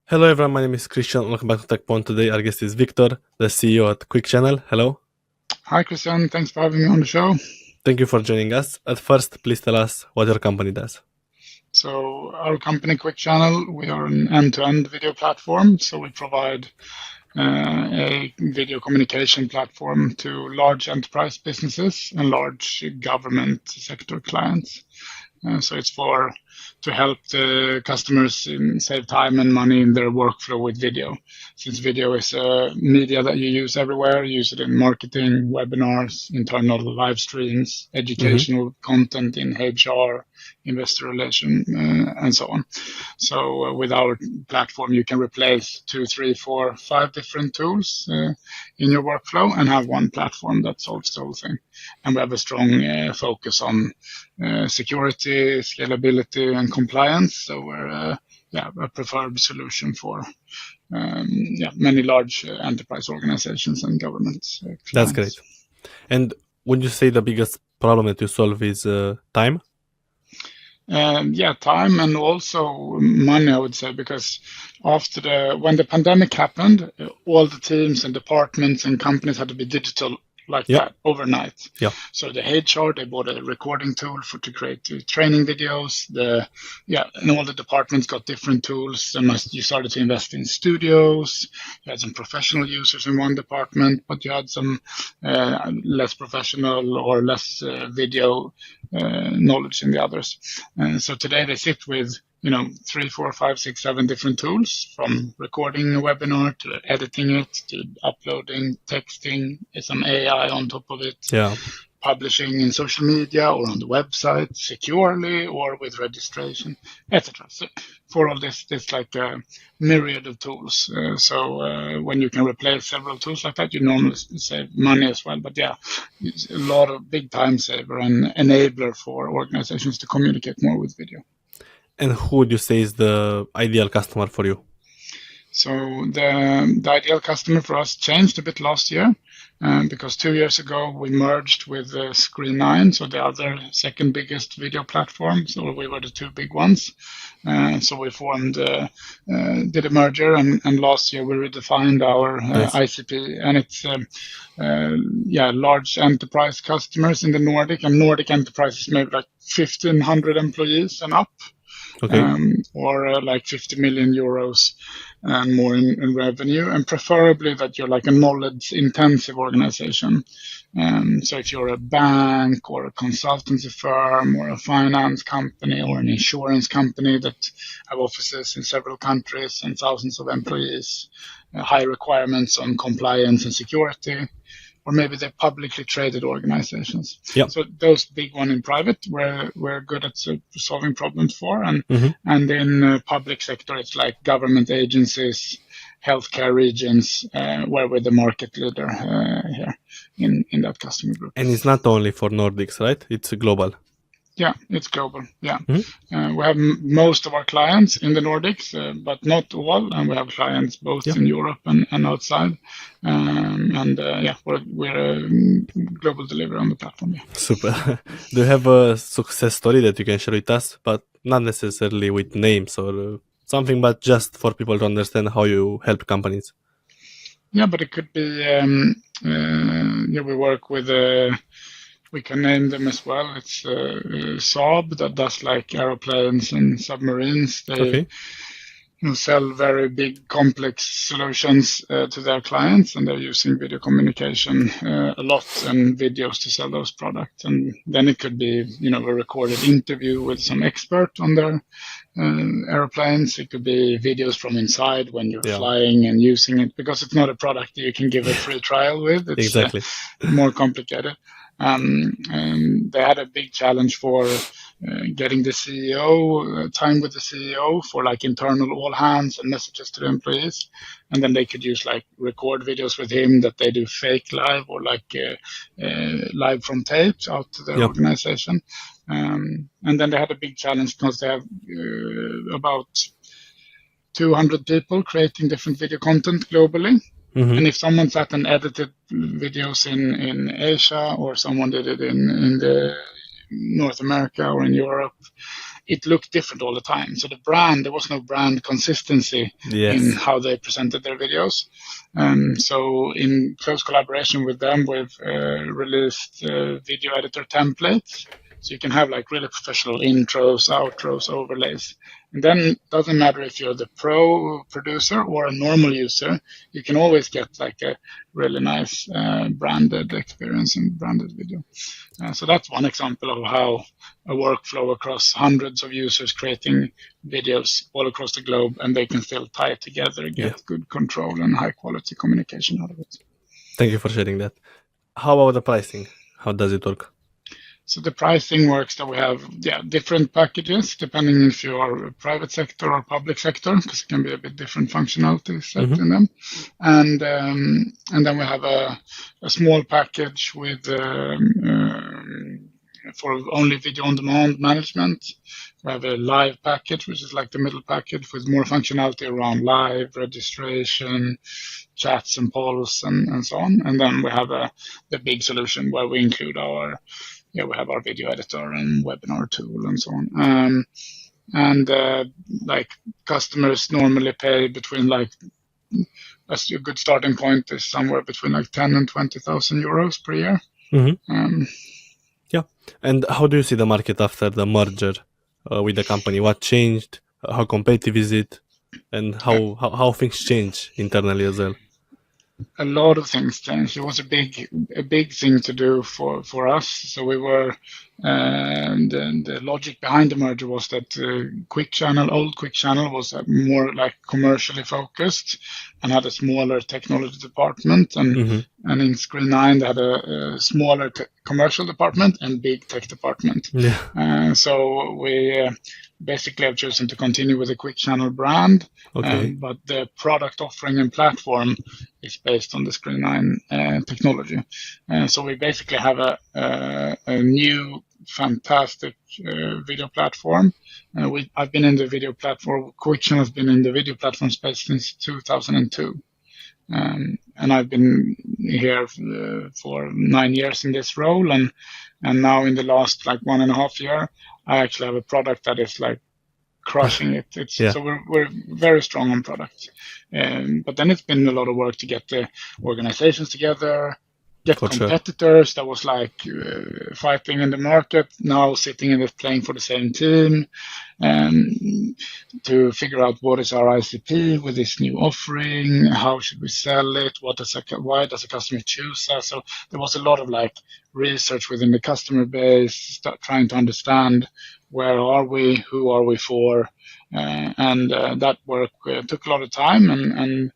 Hello everyone, my name is Christian. Welcome back to Tekpon. Today our guest is Viktor, the CEO at Quickchannel. Hello. Hi Christian, thanks for having me on the show. Thank you for joining us. At first, please tell us what your company does. So our company Quickchannel, we are an end-to-end video platform. So we provide a video communication platform to large enterprise businesses and large government sector clients. So it's to help the customers save time and money in their workflow with video. Since video is a media that you use everywhere, use it in marketing, webinars, internal live streams, educational content in HR, investor relation, and so on. So with our platform, you can replace 2, 3, 4, 5 different tools in your workflow and have one platform that solves the whole thing. And we have a strong focus on security, scalability, and compliance. So we're a preferred solution for many large enterprise organizations and governments. That's great. And would you say the biggest problem that you solve is time? Time and also money, I would say, because when the pandemic happened, all the teams and departments and companies had to be digital that overnight. Yeah. So the HR, they bought a recording tool to create training videos. And all the departments got different tools. And you started to invest in studios. You had some professional users in one department, but you had some less professional or less video knowledge in the others. And so today they sit with 3, 4, 5, 6, 7 different tools, from recording a webinar to editing it to uploading, texting, some AI on top of it, publishing in social media or on the website securely or with registration, etc. So for all this, there's like a myriad of tools. So when you can replace several tools like that, you normally save money as well. But it's a lot of big time saver and enabler for organizations to communicate more with video. And who would you say is the ideal customer for you? So the ideal customer for us changed a bit last year because 2 years ago we merged with Screen9, so the other second biggest video platform. So we were the 2 big ones. So we did a merger, and last year we redefined our ICP, and it's large enterprise customers in the Nordic, and Nordic enterprises maybe like 1,500 employees and up. Okay. Or like 50 million euros and more in revenue, and preferably that you're like a knowledge-intensive organization. So if you're a bank or a consultancy firm or a finance company or an insurance company that have offices in several countries and thousands of employees, high requirements on compliance and security, or maybe they're publicly traded organizations. Yep. So those big one in private, we're good at solving problems for, and in public sector, it's like government agencies, healthcare regions, where we're the market leader here in that customer group. And it's not only for Nordics, right? It's global. Yeah, it's global. Yeah, we have most of our clients in the Nordics, but not all, and we have clients both in Europe and outside. We're a global deliverer on the platform. Yeah. Super. Do you have a success story that you can share with us, but not necessarily with names or something, but just for people to understand how you help companies? Yeah, but it could be. We work with. We can name them as well. It's Saab that does like aeroplanes and submarines. They sell very big, complex solutions to their clients, and they're using video communication a lot and videos to sell those products. And then it could be, a recorded interview with some expert on their airplanes. It could be videos from inside when you're flying and using it, because it's not a product that you can give a free trial with. It's exactly more complicated. They had a big challenge for getting the CEO, time with the CEO for like internal all hands and messages to the employees. And then they could use like record videos with him that they do fake live or like live from tapes out to their organization. And then they had a big challenge because they have about 200 people creating different video content globally. And if someone sat and edited videos in Asia, or someone did it in the North America or in Europe, it looked different all the time. So there was no brand consistency in how they presented their videos. So in close collaboration with them, we've released video editor templates. So you can have like really professional intros, outros, overlays. And then it doesn't matter if you're the pro producer or a normal user, you can always get like a really nice branded experience and branded video. So that's one example of how a workflow across hundreds of users creating videos all across the globe, and they can still tie it together, get good control and high quality communication out of it. Thank you for sharing that. How about the pricing? How does it work? So the pricing works that we have different packages depending if you are private sector or public sector, because it can be a bit different functionality set in them. And then we have a small package with for only video on demand management. We have a live package, which is like the middle package with more functionality around live registration, chats and polls and so on. And then we have the big solution where we include we have our video editor and webinar tool and so on. Like customers normally pay between like, a good starting point is somewhere between like 10 and 20,000 euros per year. And how do you see the market after the merger with the company? What changed? How competitive is it? And how things change internally as well? A lot of things changed. It was a big thing to do for us. So we were, the logic behind the merger was that old Quickchannel was more like commercially focused and had a smaller technology department, and in Screen9 they had a smaller commercial department and big tech department. So we basically have chosen to continue with the Quickchannel brand, but the product offering and platform is based on the Screen9 technology. So we basically have a new fantastic video platform. I've been in the video platform. Quickchannel has been in the video platform space since 2002. And I've been here for 9 years in this role, and now in the last like 1.5 years, I actually have a product that is like crushing it. So we're very strong on product, but then it's been a lot of work to get the organizations together, get competitors that was like fighting in the market, now sitting in playing for the same team, to figure out what is our ICP with this new offering, how should we sell it, why does a customer choose us? So there was a lot of like research within the customer base, trying to understand where are we, who are we for, and that work took a lot of time, and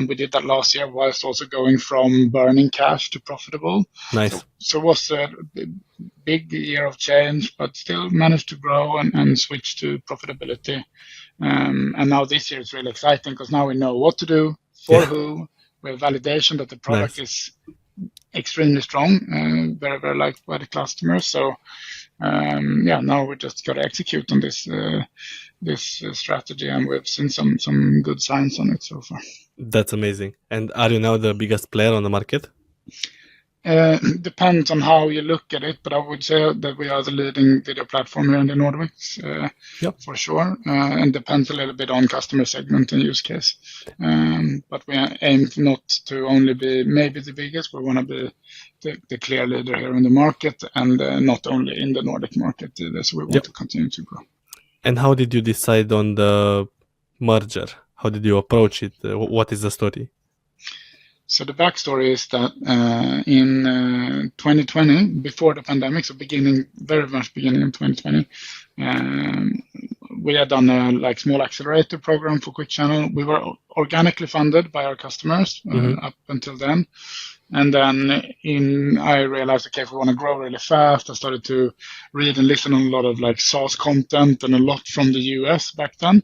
we did that last year whilst also going from burning cash to profitable. Nice. So it was a big year of change, but still managed to grow and switch to profitability. And now this year is really exciting because now we know what to do, for who. We have validation that the product is extremely strong, very, very liked by the customers. So now we just got to execute on this strategy, and we've seen some good signs on it so far. That's amazing. And are you now the biggest player on the market? Depends on how you look at it, but I would say that we are the leading video platform here in the Nordics, for sure. And depends a little bit on customer segment and use case. But we aim not to only be maybe the biggest, we want to be the clear leader here in the market, and not only in the Nordic market either. So we want to continue to grow. And how did you decide on the merger? How did you approach it? What is the story? So the backstory is that in 2020, before the pandemic, so very much beginning of 2020, we had done a small accelerator program for Quickchannel. We were organically funded by our customers up until then. And then I realized, okay, if we want to grow really fast, I started to read and listen on a lot of SaaS content and a lot from the US back then.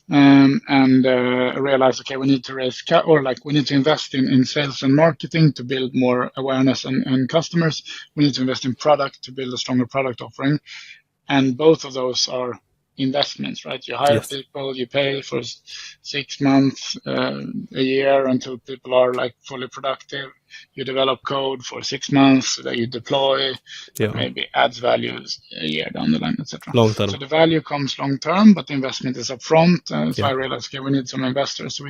And I realized, okay, we need to we need to invest in sales and marketing to build more awareness and customers. We need to invest in product to build a stronger product offering. And both of those are investments, right? You hire people, you pay for 6 months, a year until people are like fully productive. You develop code for 6 months that you deploy, that maybe adds values a year down the line, etc. Long term. So the value comes long term, but the investment is upfront. So I realized, okay, we need some investors.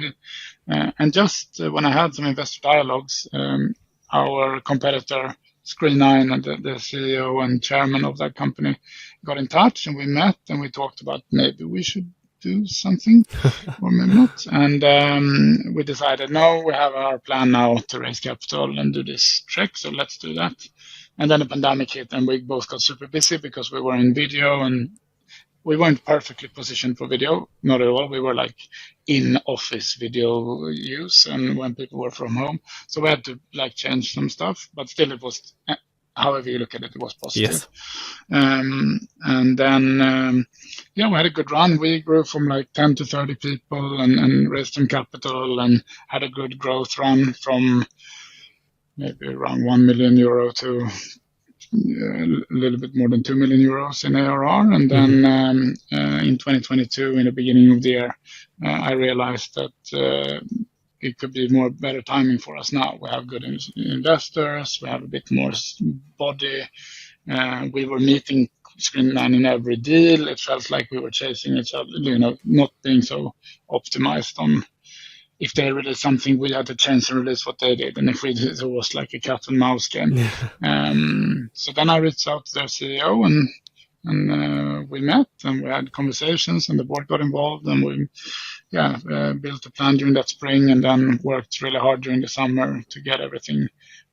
And just when I had some investor dialogues, our competitor Screen9 and the CEO and chairman of that company got in touch, and we met and we talked about maybe we should do something or maybe not. And we decided, no, we have our plan now to raise capital and do this trick, so let's do that. And then the pandemic hit, and we both got super busy because we were in video, and we weren't perfectly positioned for video, not at all. We were like in office video use, and when people were from home, so we had to like change some stuff. But still, it was, however you look at it, it was positive. Yes. And then we had a good run. We grew from like 10 to 30 people and raised some capital and had a good growth run from maybe around 1 million euro to a little bit more than 2 million euros in ARR. And then in 2022, in the beginning of the year, I realized that it could be better timing for us now. We have good investors, we have a bit more body. We were meeting Screen9 in every deal. It felt like we were chasing each other, not being so optimized on if they released something, we had to change and release what they did. And if we did, it was like a cat and mouse game. So then I reached out to their CEO and we met and we had conversations and the board got involved and we built a plan during that spring and then worked really hard during the summer to get everything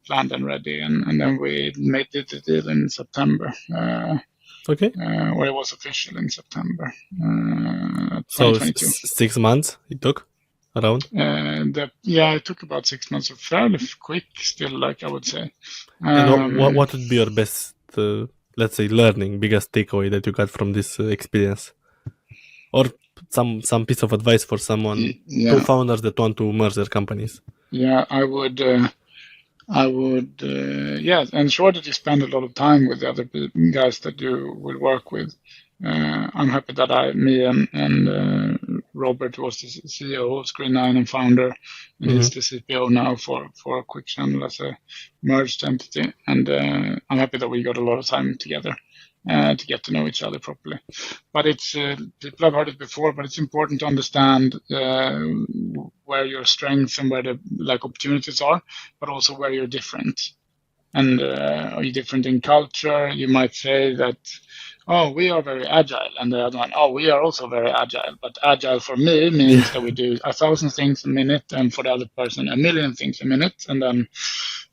planned and ready. And then we made the deal in September. Or it was official in September 2022. So 6 months it took? Around? It took about 6 months, fairly quick still, like I would say. And what would be your best, let's say, biggest takeaway that you got from this experience? Or some piece of advice for someone, two founders that want to merge their companies? Yeah, I would, ensure that you spend a lot of time with the other guys that you will work with. I'm happy that me and Robert, who was the CEO of Screen9 and founder, and he's the CPO now for Quickchannel as a merged entity. And I'm happy that we got a lot of time together to get to know each other properly. But it's people have heard it before, but it's important to understand where your strengths and where the opportunities are, but also where you're different. And are you different in culture? You might say that, oh, we are very agile. And the other one, oh, we are also very agile. But agile for me means that we do 1,000 things a minute, and for the other person, 1,000,000 things a minute. And then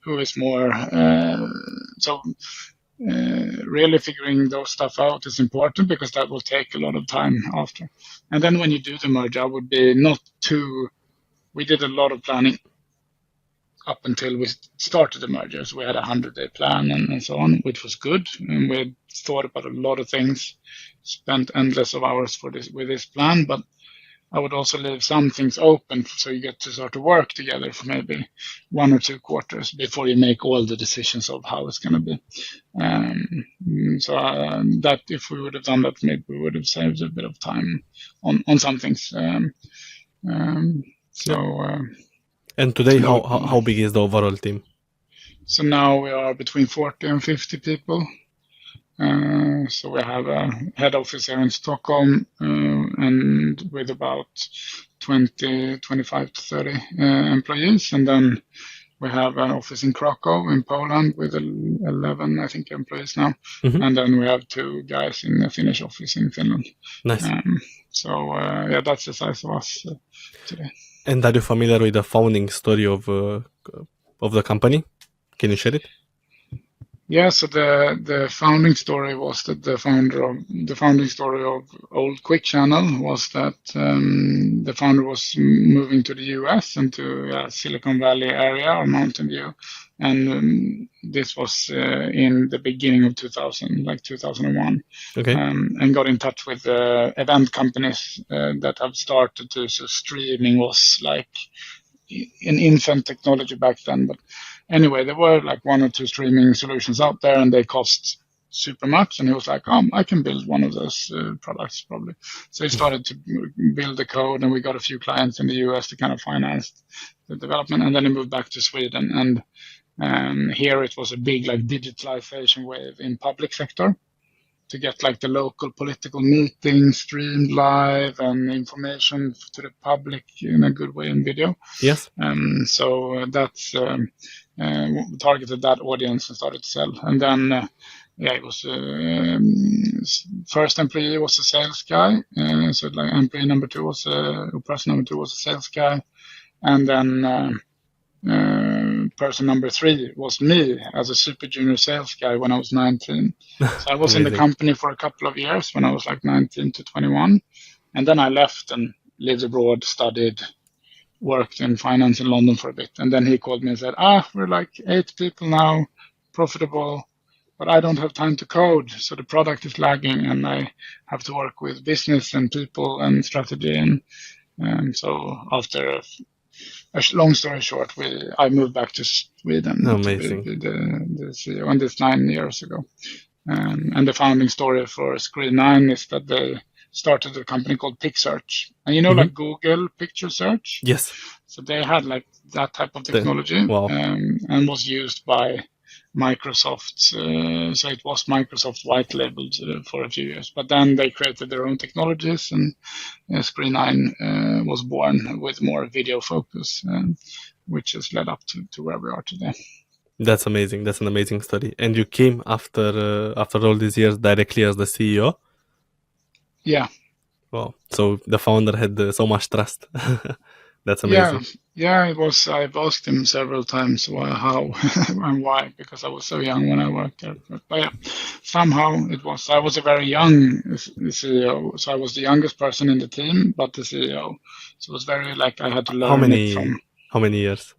who is more? Really figuring those stuff out is important because that will take a lot of time after. And then when you do the merge, I would be we did a lot of planning up until we started the mergers. We had a 100-day plan and so on, which was good. And we thought about a lot of things, spent endless of hours with this plan, but I would also leave some things open so you get to start to work together for maybe 1 or 2 quarters before you make all the decisions of how it's going to be. That if we would have done that, maybe we would have saved a bit of time on some things. And today, how big is the overall team? So now we are between 40 and 50 people. So we have a head office here in Stockholm and with about 25 to 30 employees. And then we have an office in Krakow in Poland with 11, I think, employees now. Mm-hmm. And then we have 2 guys in the Finnish office in Finland. Nice. That's the size of us today. And are you familiar with the founding story of the company? Can you share it? Yeah, so the founding story was that the founding story of old Quickchannel was that the founder was moving to the US and to Silicon Valley area or Mountain View, and this was in the beginning of 2001. Okay. And got in touch with event companies that have started to. So streaming was like an infant technology back then, but anyway, there were like 1 or 2 streaming solutions out there, and they cost super much, and he was like, I can build one of those products probably. So he started to build the code, and we got a few clients in the US to kind of finance the development, and then he moved back to Sweden, and here it was a big like digitalization wave in public sector to get like the local political meetings streamed live and information to the public in a good way in video. Yes. So that's targeted that audience and started to sell. And then it was first employee was a sales guy. So like employee number two was person number two was a sales guy, and then person number three was me as a super junior sales guy when I was 19. So I was in the company for a couple of years when I was like 19 to 21. And then I left and lived abroad, studied, worked in finance in London for a bit. And then he called me and said, we're like 8 people now, profitable, but I don't have time to code. So the product is lagging and I have to work with business and people and strategy. And so after a long story short, I moved back to Sweden. Amazing. To be the CEO, and this 9 years ago. And the founding story for Screen9 is that they started a company called PicSearch. And like Google picture search? Yes. So they had like that type of technology. Wow. And was used by Microsoft. So it was Microsoft white labeled for a few years. But then they created their own technologies, and Screen9 was born with more video focus, which has led up to where we are today. That's amazing. That's an amazing story. And you came after all these years directly as the CEO? Yeah. Wow. So the founder had so much trust. That's amazing. Yeah, it was. I've asked him several times how and why, because I was so young when I worked there. But yeah, somehow it was. I was a very young CEO, so I was the youngest person in the team, but the CEO. So it was very like I had to learn it from. How many years?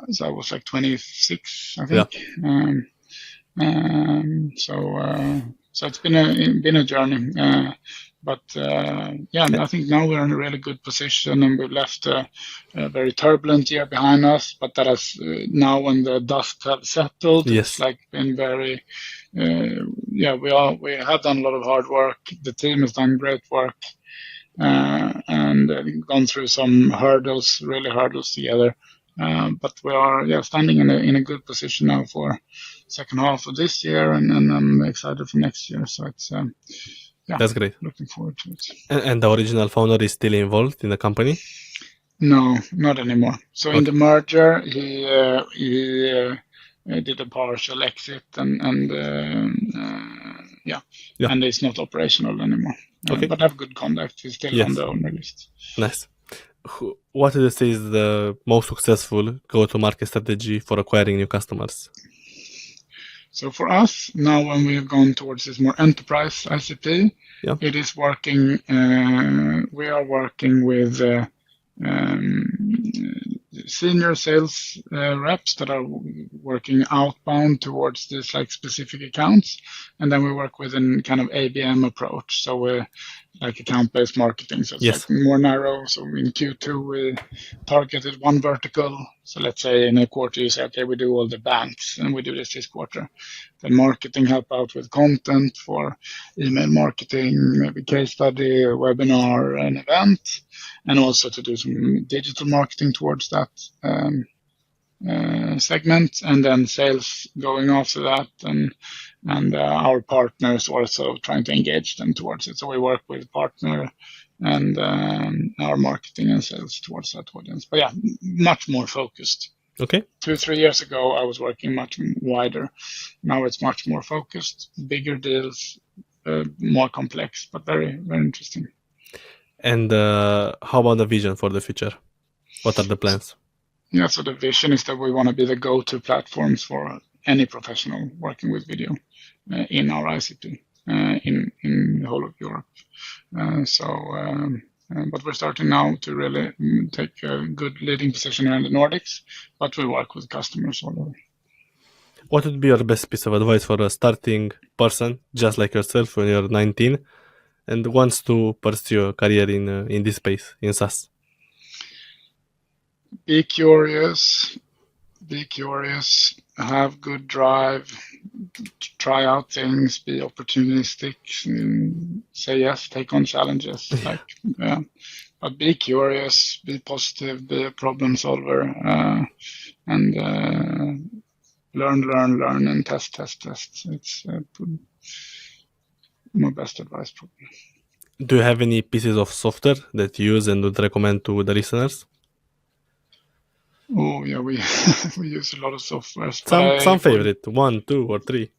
So I was like 26, I think. Yeah. So it's been a journey. But I think now we're in a really good position, and we've left a very turbulent year behind us. But that has now, when the dust has settled, it's like been very. We have done a lot of hard work. The team has done great work, and gone through some hurdles together. But we are standing in a good position now for second half of this year, and I'm excited for next year. So it's. That's great. Looking forward to it. And the original founder is still involved in the company? No, not anymore. So in the merger, he did a partial exit, and it's not operational anymore. But I have good contact. He's still on the owner list. Nice. What do you say is the most successful go-to-market strategy for acquiring new customers? So for us, now when we have gone towards this more enterprise ICP, it is working. We are working with senior sales reps that are working outbound towards this like specific accounts, and then we work with a kind of ABM approach. So we're like account-based marketing, so it's like more narrow. So in Q2 we targeted one vertical. So let's say in a quarter you say, okay, we do all the banks, and we do this quarter. Then marketing help out with content for email marketing, maybe case study, a webinar, an event, and also to do some digital marketing towards that segment, and then sales going after that, and our partners also trying to engage them towards it. So we work with partner and our marketing and sales towards that audience. But much more focused. Okay. 2-3 years ago, I was working much wider. Now it's much more focused, bigger deals, more complex, but very, very interesting. And how about the vision for the future? What are the plans? Yeah, so the vision is that we want to be the go-to platforms for any professional working with video in our ICP in the whole of Europe. But we're starting now to really take a good leading position here in the Nordics, but we work with customers all over. What would be your best piece of advice for a starting person, just like yourself, when you're 19 and wants to pursue a career in this space, in SaaS? Be curious, have good drive, try out things, be opportunistic, say yes, take on challenges. But be curious, be positive, be a problem solver, and learn, and test. It's my best advice, probably. Do you have any pieces of software that you use and would recommend to the listeners? Oh yeah, we we use a lot of software. Some favorite, 1, 2, or 3.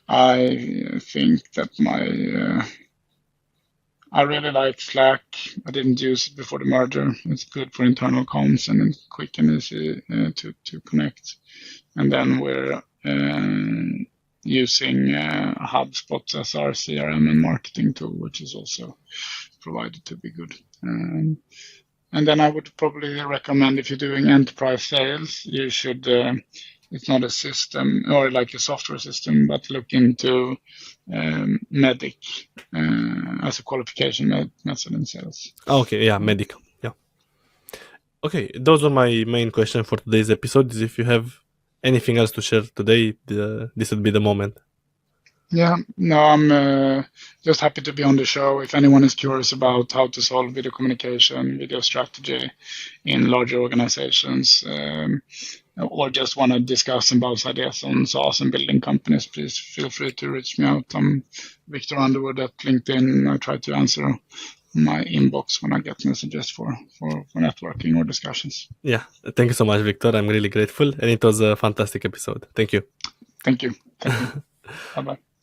I think that I really like Slack. I didn't use it before the merger. It's good for internal comms and it's quick and easy to connect. And then we're using HubSpot as our CRM and marketing tool, which is also provided to be good. And then I would probably recommend, if you're doing enterprise sales, you should, it's not a system or like a software system, but look into Medic as a qualification method in sales. Okay, yeah, Medic. Yeah. Okay, those are my main questions for today's episode. If you have anything else to share today, this would be the moment. Yeah, no, I'm just happy to be on the show. If anyone is curious about how to solve video communication, video strategy in larger organizations, or just want to discuss and bounce ideas on SaaS and building companies, please feel free to reach me out. I'm Viktor Underwood at LinkedIn. I try to answer my inbox when I get messages for networking or discussions. Yeah, thank you so much, Viktor. I'm really grateful, and it was a fantastic episode. Thank you. Thank you. Bye-bye.